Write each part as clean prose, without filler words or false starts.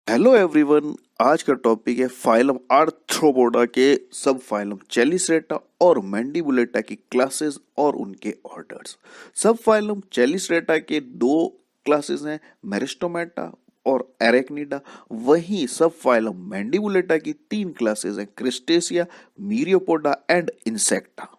Hello everyone. आज का topic है फाइलम आर्थ्रोपोडा के सब फाइलम चेलिसरेटा और मैंडिबुलेटा की क्लासेस और उनके ऑर्डर्स। सब फाइलम चेलिसरेटा के दो क्लासेस हैं, मेरिस्टोमेटा और एरेक्निडा। वहीं सब फाइलम मैंडिबुलेटा की तीन क्लासेस हैं, क्रिस्टेसिया, मीरियोपोडा एंड इंसेक्टा।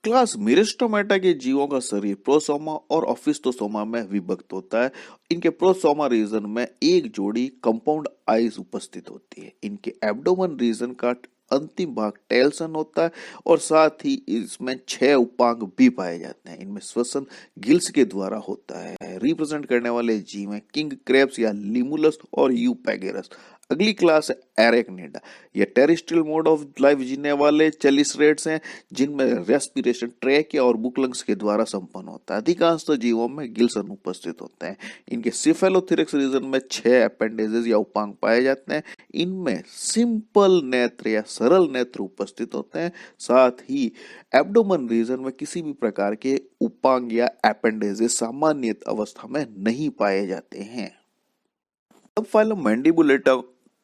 क्लास मिरिस्टोमेटा के जीवों का शरीर प्रोसोमा और ऑफिस्टोसोमा में विभक्त होता है। इनके प्रोसोमा रीजन में एक जोड़ी कंपाउंड आईज उपस्थित होती है। इनके एब्डोमेन रीजन का अंतिम भाग टेल्सन होता है और साथ ही इसमें 6 उपांग भी पाए जाते हैं। इनमें श्वसन गिल्स के द्वारा होता है। रिप्रेजेंट करने वाले जीव हैं किंग क्रेब्स या लिमुलस और यूपैगेरस। अगली क्लास है एरेक्निडा। ये टेरेस्ट्रियल मोड ऑफ लाइफ जीने वाले चेलिसरेट्स हैं जिनमें रेस्पिरेशन ट्रैकिया और बुकलंग्स के द्वारा संपन्न होता है। अधिकांश जीवों में गिल्स अनुपस्थित होते हैं। इनके सिफेलोथोरैक्स रीजन में 6 अपेंडेजेस या उपांग पाए जाते हैं। इनमें सिंपल नेत्र या सरल नेत्र उपस्थित होते हैं। साथ ही एब्डोमेन रीजन में किसी भी प्रकार के उपांग या अपेंडेजेस सामान्य अवस्था में नहीं पाए जाते हैं। सब फाइलम मैंडिबुलेटा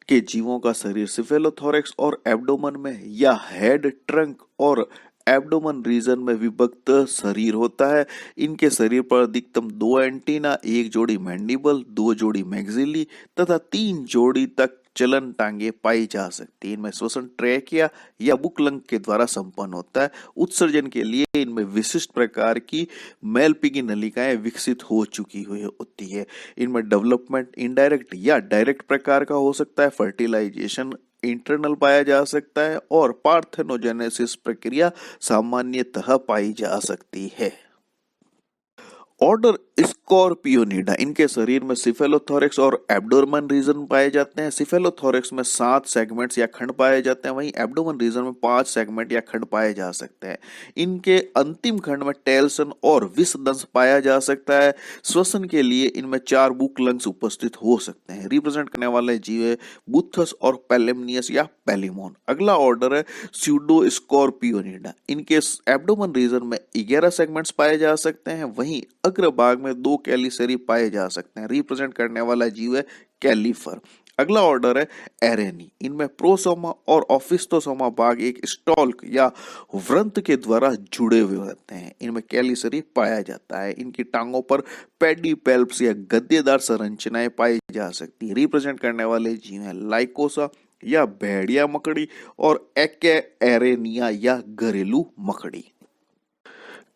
के जीवों का शरीर सिफेलोथोरैक्स और एब्डोमेन में या हेड, ट्रंक और एब्डोमेन रीजन में विभक्त शरीर होता है। इनके शरीर पर अधिकतम 2 एंटीना, एक जोड़ी मैंडिबल, 2 जोड़ी मैक्सिली तथा 3 जोड़ी तक चलन टांगे पाई जा सकती है। इनमें श्वसन ट्रैकिया या बुकलंग के द्वारा संपन्न होता है। उत्सर्जन के लिए इनमें विशिष्ट प्रकार की मेलपिगी नलिकाएं विकसित हो चुकी हुई होती है। इनमें डेवलपमेंट इनडायरेक्ट या डायरेक्ट प्रकार का हो सकता है। फर्टिलाइजेशन इंटरनल पाया जा सकता है और पार्थेनोजेनेसिस प्रक्रिया सामान्यतः पाई जा सकती है। ऑर्डर स्कॉर्पियोनिडा। इनके शरीर में सिफेलोथोरैक्स और एब्डोमेन रीजन पाए जाते हैं। सिफेलोथोरैक्स में 7 सेगमेंट्स या खंड पाए जाते हैं, वहीं एब्डोमेन रीजन में 5 सेगमेंट या खंड पाए जा सकते हैं। इनके अंतिम खंड में टेल्सन और विषदंश पाया जा सकता है। श्वसन के लिए इनमें 4 बुक लंग्स उपस्थित हो सकते हैं। रिप्रेजेंट करने वाले जीव है बुथस और पेलेमनियस या पेलिमोन। अगला ऑर्डर है स्यूडो स्कॉर्पियोनिडा। इनके एब्डोमेन रीजन में 11 सेगमेंट्स पाए जा सकते हैं, वहीं अग्र भाग में 2 कैलिसरी पाए जा सकते हैं। रिप्रेजेंट करने वाला जीव है कैलीफर। अगला ऑर्डर है एरेनी। इनमें प्रोसोमा और ऑफिस्टोसोमा भाग एक स्टॉल्क या व्रंत के द्वारा जुड़े हुए होते हैं। इनमें कैलिसरी पाया जाता है। इनकी टांगों पर पेडिपेल्प्स या गद्देदार संरचनाएं पाई जा सकती है। रिप्रेजेंट करने वाले जीव हैं लाइकोसा या भेड़िया मकड़ी और एक्के एरेनिया या घरेलू मकड़ी।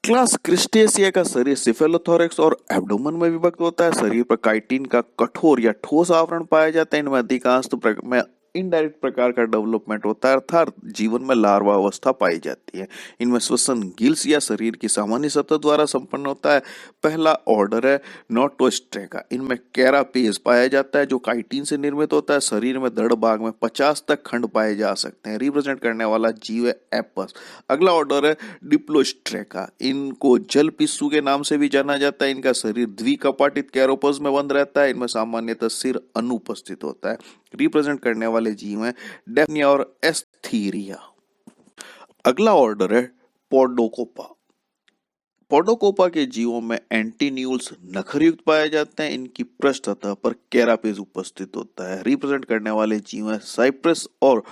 क्लास क्रिस्टेसिया का शरीर सिफेलोथोरैक्स और एब्डोमेन में विभक्त होता है। शरीर पर काइटिन का कठोर या ठोस आवरण पाया जाता है। इनमें अधिकांश में इनडायरेक्ट प्रकार का डेवलपमेंट होता है, अर्थात जीवन में लार्वा अवस्था पाई जाती है। इनमें श्वसन गिल्स या शरीर की सामान्य सतह द्वारा संपन्न होता है। पहला ऑर्डर है नोटोस्ट्रेका। इनमें कैरापेज पाया जाता है जो काइटिन से निर्मित होता है। शरीर में दड़ भाग में 50 तक खंड पाए जा सकते हैं। रिप्रेजेंट करने वाला जीव है एपस। अगला ऑर्डर है डिप्लोस्ट्रेका। इनको जल पिस्सू के नाम से भी जाना जाता है। इनका शरीर द्विकपाटित कैरोपस में बंद रहता है। इनमें सामान्यतः सिर अनुपस्थित होता है। रिप्रेजेंट करने वाले जीव हैं डेफनिया और एस्थीरिया। अगला ऑर्डर है पोडोकोपा। पोडोकोपा के जीवों में एंटीन्यूल्स नखरयुक्त पाए जाते हैं। इनकी पृष्ठ सतह पर कैरापेज उपस्थित होता है। रिप्रेजेंट करने वाले जीव हैं साइप्रस और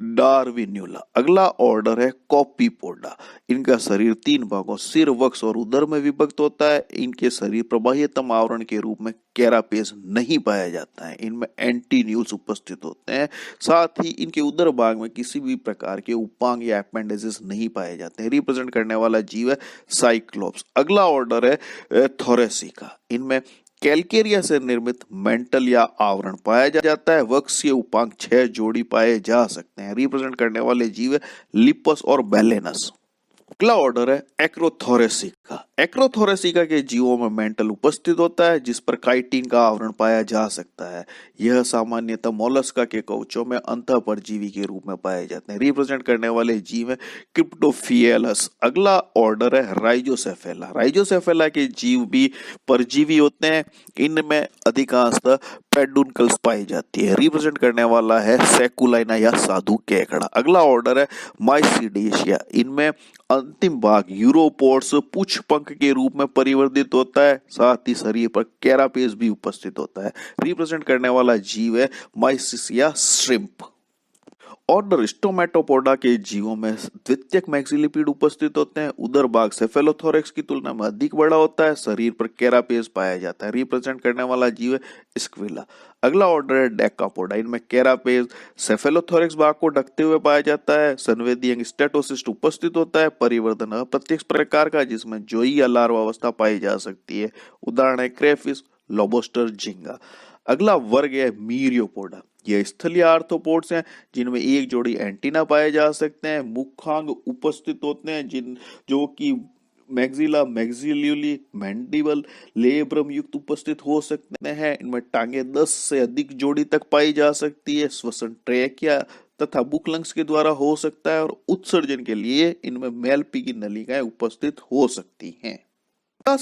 डार्विन्यूला। अगला ऑर्डर है कॉपीपोडा। इनका शरीर 3 भागों सिर, वक्ष और उदर में विभक्त होता है। इनके शरीर प्रवाहितम आवरण के रूप में कैरापेज नहीं पाया जाता है। इनमें एंटीन्यूल्स उपस्थित होते हैं। साथ ही इनके उदर भाग में किसी भी प्रकार के उपांग या अपेंडेजेस नहीं पाए जाते हैं। रिप्रेजेंट करने वाला जीव है साइक्लोप्स। अगला ऑर्डर है थोरेसिका। इनमें कैलकेरिया से निर्मित मेंटल या आवरण पाया जाता है। वक्सीय उपांग 6 जोड़ी पाए जा सकते हैं। रिप्रेजेंट करने वाले जीव है लिपस और बैलेनस। अगला ऑर्डर है एक्रोथोरेसिका। एक्रोथोरेसिका के जीवों में मेंटल उपस्थित होता है जिस पर काइटिन का आवरण पाया जा सकता है। यह सामान्यतः मोलस्का के कवचों में अंतःपरजीवी के रूप में पाए जाते हैं। रिप्रेजेंट करने वाले जीव है क्रिप्टोफियलस। अगला ऑर्डर है राइजोसेफेला। राइजोसेफेला के जीव भी परजीवी होते हैं। इनमें अधिकांशतः पेडुनकल्स पाई जाती है। रिप्रेजेंट करने वाला है सेकुलाइना या साधु केकड़ा। अगला ऑर्डर है माइसिडेशिया। इनमें अंतिम भाग यूरोपोड्स पूछ पंख के रूप में परिवर्तित होता है, साथ ही शरीर पर कैरापेस भी उपस्थित होता है। रिप्रेजेंट करने वाला जीव है माइसिस या श्रिम्प। ऑर्डर स्टोमेटोपोडा के जीवों में द्वितीयक मैक्सिलिपिड उपस्थित होते हैं। उदर भाग सेफेलोथोरेक्स की तुलना में अधिक बड़ा होता है। शरीर पर कैरापेस पाया जाता है। रिप्रेजेंट करने वाला जीव है स्क्विला। अगला ऑर्डर है डेकापोडा। इनमें कैरापेस सेफेलोथोरेक्स भाग को ढकते हुए पाया जाता है। संवेदी अंग स्टेटोसिस्ट उपस्थित होता है। परिवर्तन अप्रत्यक्ष प्रकार का, जिसमें जोई या लार्वा अवस्था पाई जा सकती है। उदाहरण है क्रेफिश, लोबस्टर, झींगा। अगला वर्ग है मीरियोपोडा। यह स्थलीय आर्थ्रोपोड्स हैं, जिनमें एक जोड़ी एंटीना पाए जा सकते हैं। मुखांग उपस्थित होते हैं, जो कि मैक्सिला, मैक्सिल्यूली, मैंडिबल, लेब्रम युक्त उपस्थित हो सकते हैं। इनमें टांगे 10 से अधिक जोड़ी तक पाई जा सकती है। श्वसन ट्रैकिया तथा बुकलंग्स के द्वारा हो सकता है और उत्सर्जन के लिए इनमें मेलपी की नलिकाएं उपस्थित हो सकती हैं।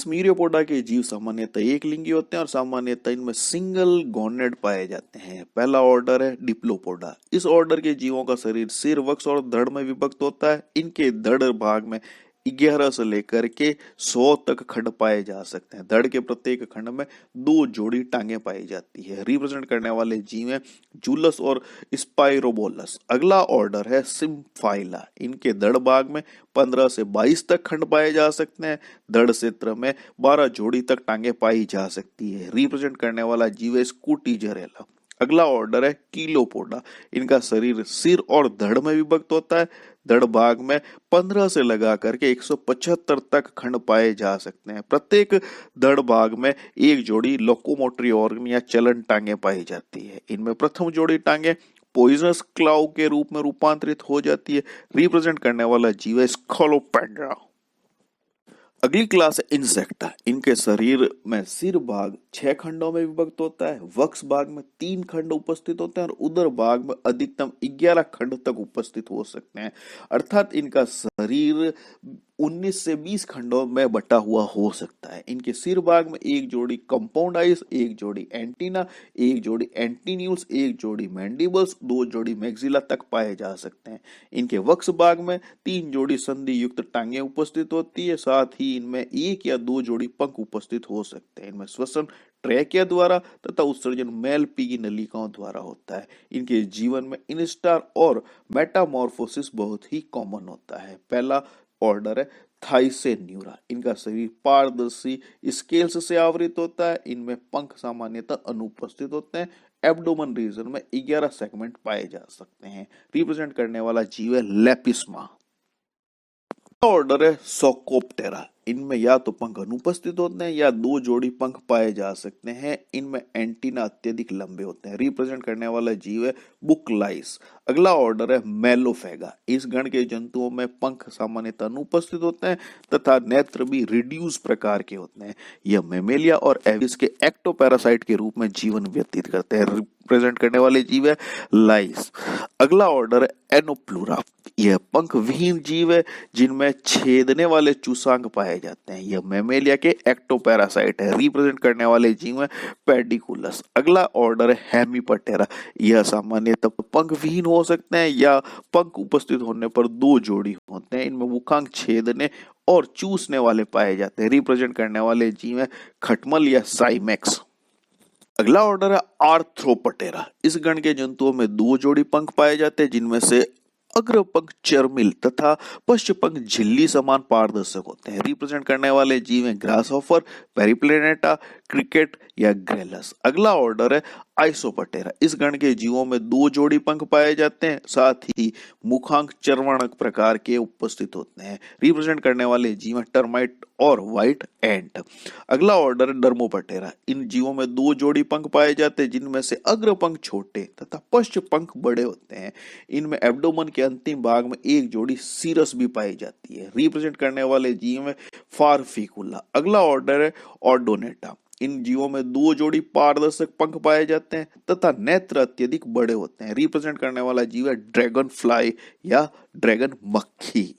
मीरियोपोडा के जीव सामान्यतः एक लिंगी होते हैं और सामान्यतः इनमें सिंगल गोनेड पाए जाते हैं। पहला ऑर्डर है डिप्लोपोडा। इस ऑर्डर के जीवों का शरीर सिर, वक्ष और धड़ में विभक्त होता है। इनके धड़ भाग में 11 से लेकर के 100 तक खंड पाए जा सकते हैं। धड़ के प्रत्येक खंड में 2 जोड़ी टांगे पाई जाती है। रिप्रेजेंट करने वाले जीव हैं जूलस और स्पाइरोबोलस। अगला ऑर्डर है सिम्फाइला। इनके धड़ भाग में 15 से 22 तक खंड पाए जा सकते हैं। धड़ क्षेत्र में 12 जोड़ी तक टांगे पाई जा सकती है। रिप्रेजेंट करने वाला जीव है स्कूटीजरेला। अगला ऑर्डर है कीलोपोडा। इनका शरीर सिर और धड़ में विभक्त होता है। धड़ भाग में 15 से लगा करके 175 तक खंड पाए जा सकते हैं। प्रत्येक धड़ भाग में एक जोड़ी लोकोमोटरी ऑर्गन या चलन टांगे पाई जाती है। इनमें प्रथम जोड़ी टांगे पॉइजनस क्लाउ के रूप में रूपांतरित हो जाती है। रिप्रेजेंट करने वाला जीव है स्कोलोपेड्रा। अगली क्लास है इंसेक्टा। इनके शरीर में सिर भाग 6 खंडों में विभक्त होता है। वक्ष भाग में 3 खंड उपस्थित होते हैं और उदर भाग में अधिकतम 11 खंड तक उपस्थित हो सकते हैं। अर्थात इनका शरीर 19 से 20 खंडों में बटा हुआ हो सकता है। इनके सिर भाग में एक जोड़ी कंपाउंड आइज, एक जोड़ी एंटीना, एक जोड़ी एंटीन्यूल्स, एक जोड़ी मैंडिबल्स, 2 जोड़ी मैक्सिला तक पाए जा सकते हैं। इनके वक्ष भाग में 3 जोड़ी संधि युक्त टांगे उपस्थित होती है। साथ ही इनमें 1 या 2 जोड़ी पंख उपस्थित हो सकते हैं। इनमें श्वसन ट्रैकिया द्वारा तथा उत्सर्जन मेलपी की नलिकाओं द्वारा होता है। इनके जीवन में इंस्टार और मेटामॉर्फोसिस बहुत ही कॉमन होता है। पहला ऑर्डर है थाइसेन्यूरा। इनका शरीर पारदर्शी स्केल्स से आवृत होता है। इनमें पंख सामान्यतः अनुपस्थित होते हैं। एब्डोमेन रीजन में 11 सेगमेंट पाए जा सकते हैं। रिप्रेजेंट करने वाला जीव है लेपिस्मा। ऑर्डर है सोकोप्टेरा। इनमें या तो पंख अनुपस्थित होते हैं या 2 जोड़ी पंख पाए जा सकते हैं। इनमें एंटीना अत्यधिक लंबे होते हैं। रिप्रेजेंट करने वाला जीव है बुकलाइस। अगला ऑर्डर है मेलोफेगा। इस गण के जंतुओं में पंख सामान्यतः अनुपस्थित होते हैं तथा नेत्र भी रिड्यूस प्रकार के होते हैं। यह मेमेलिया और एविस के एक्टोपैरासाइट के रूप में जीवन व्यतीत करते हैं। रिप्रेजेंट करने वाले जीव है लाइस। अगला ऑर्डर है एनोप्लूरा। यह पंख विहीन जीव है जिनमें छेदने वाले चूसांग पाए जाते हैं। यह मेमेलिया के एक्टोपैरासाइट है। रिप्रेजेंट करने वाले जीव है पेडिकुलस। अगला ऑर्डर है हेमीपटेरा। यह सामान्यतः पंख विहीन हो सकते हैं या पंख उपस्थित होने पर 2 जोड़ी होते हैं। इनमें मुखांग छेदने और चूसने वाले पाए जाते हैं। रिप्रेजेंट करने वाले जीव है खटमल या साइमेक्स। अगला ऑर्डर है आर्थ्रोपटेरा। इस गण के जंतुओं में 2 जोड़ी पंख पाए जाते हैं, जिनमें से अग्र पंख चर्मिल तथा पश्च पंख झिल्ली समान पारदर्शक होते हैं। रिप्रेजेंट करने वाले जीव हैं ग्रासहॉफर, पेरिप्लेनेटा, क्रिकेट या ग्रेलस। अगला ऑर्डर है आइसोपटेरा। इस गण के जीवों में 2 जोड़ी पंख पाए जाते हैं। साथ ही मुखांक चर्वणक प्रकार के उपस्थित होते हैं। रिप्रेजेंट करने वाले जीव हैं टर्माइट और व्हाइट एंट। अगला ऑर्डर है डर्मोपटेरा। इन जीवों में 2 जोड़ी पंख पाए जाते हैं, जिनमें से अग्र पंख छोटे तथा पश्च पंख बड़े होते हैं। इनमें एब्डोमेन के अंतिम भाग में एक जोड़ी सीरस भी पाई जाती है। रिप्रेजेंट करने वाले जीव है फारफिकुला। अगला ऑर्डर है ऑर्डोनेटा। इन जीवों में 2 जोड़ी पारदर्शक पंख पाए जाते हैं तथा नेत्र अत्यधिक बड़े होते हैं। रिप्रेजेंट करने वाला जीव है ड्रैगन फ्लाई या ड्रैगन मक्खी।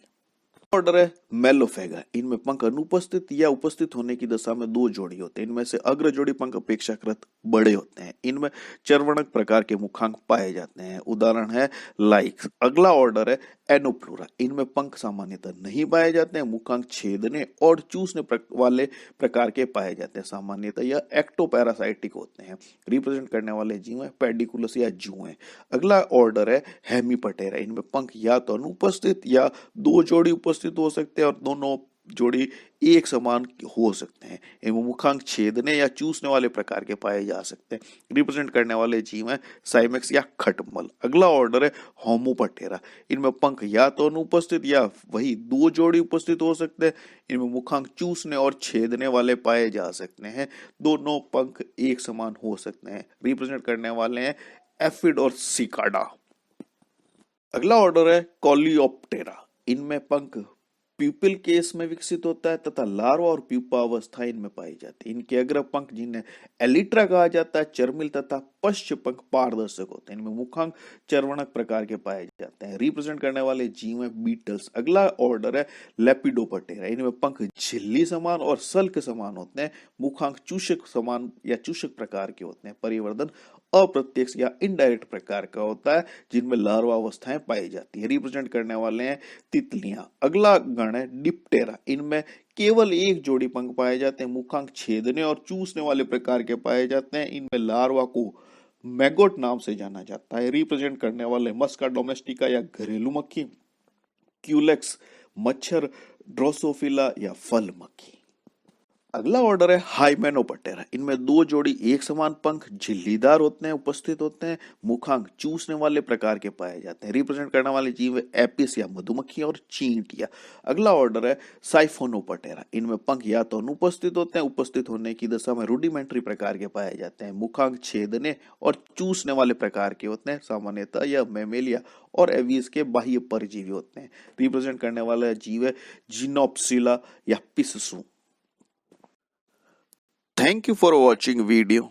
ऑर्डर है मेलोफेगा। इनमें पंख अनुपस्थित या उपस्थित होने की दशा में 2 जोड़ी होते हैं। इनमें से अग्र जोड़ी पंख अपेक्षाकृत बड़े होते हैं। इनमें चर्वणक प्रकार के मुखांक पाए जाते हैं। उदाहरण है लाइक्स। अगला ऑर्डर है एनोप्लूरा, इनमें पंख सामान्यतः नहीं पाए जाते हैं, मुखांक छेदने और चूसने वाले प्रकार के पाए जाते हैं। सामान्यतः यह एक्टोपैरासाइटिक होते हैं। रिप्रेजेंट करने वाले जीव है पेडिकुलस या जुएं। अगला ऑर्डर है हेमीपटेरा, इनमें पंख या तो अनुपस्थित या दो जोड़ी उपस्थित हो सकते हैं और दोनों जोड़ी एक समान हो सकते हैं। इनमें मुखांक छेदने या चूसने वाले प्रकार के पाए जा सकते हैं। रिप्रेजेंट करने वाले जीव हैं साइमेक्स या खटमल। अगला ऑर्डर है होमोपटेरा, इनमें पंख या तो अनुपस्थित या वही दो जोड़ी उपस्थित हो सकते हैं। इनमें मुखांक चूसने और छेदने वाले पाए जा सकते हैं, दोनों पंख एक समान हो सकते हैं। रिप्रेजेंट करने वाले हैं एफिड और सिकाडा। अगला ऑर्डर है कॉलियोप्टेरा, इनमें पंख प्यूपिल केस में विकसित होता है तथा लार्वा और प्यूपा अवस्था इनमें पाई जाती है। इनके अग्र पंख जिन्हें एलिट्रा कहा जाता है चर्मिल तथा पश्च पंख पारदर्शक होते हैं। इनमें मुखांक चर्वणक प्रकार के पाए जाते हैं। रिप्रेजेंट करने वाले जीव हैं बीटल्स। अगला ऑर्डर है लेपिडोपटेरा, इनमें पंख झिल्ली समान और सल्क समान होते हैं। मुखांक चूषक समान या चूषक प्रकार के होते हैं। परिवर्धन अप्रत्यक्ष या इनडायरेक्ट प्रकार का होता है, जिनमें लार्वा अवस्थाएं पाई जाती है। रिप्रेजेंट करने वाले हैं तितलियां। अगला गण है डिप्टेरा, इनमें केवल एक जोड़ी पंख पाए जाते हैं। मुखांक छेदने और चूसने वाले प्रकार के पाए जाते हैं। इनमें लार्वा को मैगोट नाम से जाना जाता है। रिप्रेजेंट करने वाले मस्का डोमेस्टिका या घरेलू मक्खी, क्यूलेक्स मच्छर, ड्रोसोफिला या फल मक्खी। अगला ऑर्डर है हाइमेनोपटेरा, इनमें दो जोड़ी एक समान पंख झिल्लीदार होते हैं, उपस्थित होते हैं। मुखांक चूसने वाले प्रकार के पाए जाते हैं। रिप्रेजेंट करने वाले जीव एपिस या मधुमक्खी और चींटियां। अगला ऑर्डर है साइफोनोपटेरा, इनमें पंख या तो अनुपस्थित होते हैं, उपस्थित होने की दशा में रूडिमेंट्री प्रकार के पाए जाते हैं। मुखांक छेदने और चूसने वाले प्रकार के होते हैं। सामान्यतः यह मेमेलिया और एवीज के बाह्य परजीवी होते हैं। रिप्रेजेंट करने वाला जीव है जिनोप्सिला या पिस्सू। Thank you for watching video.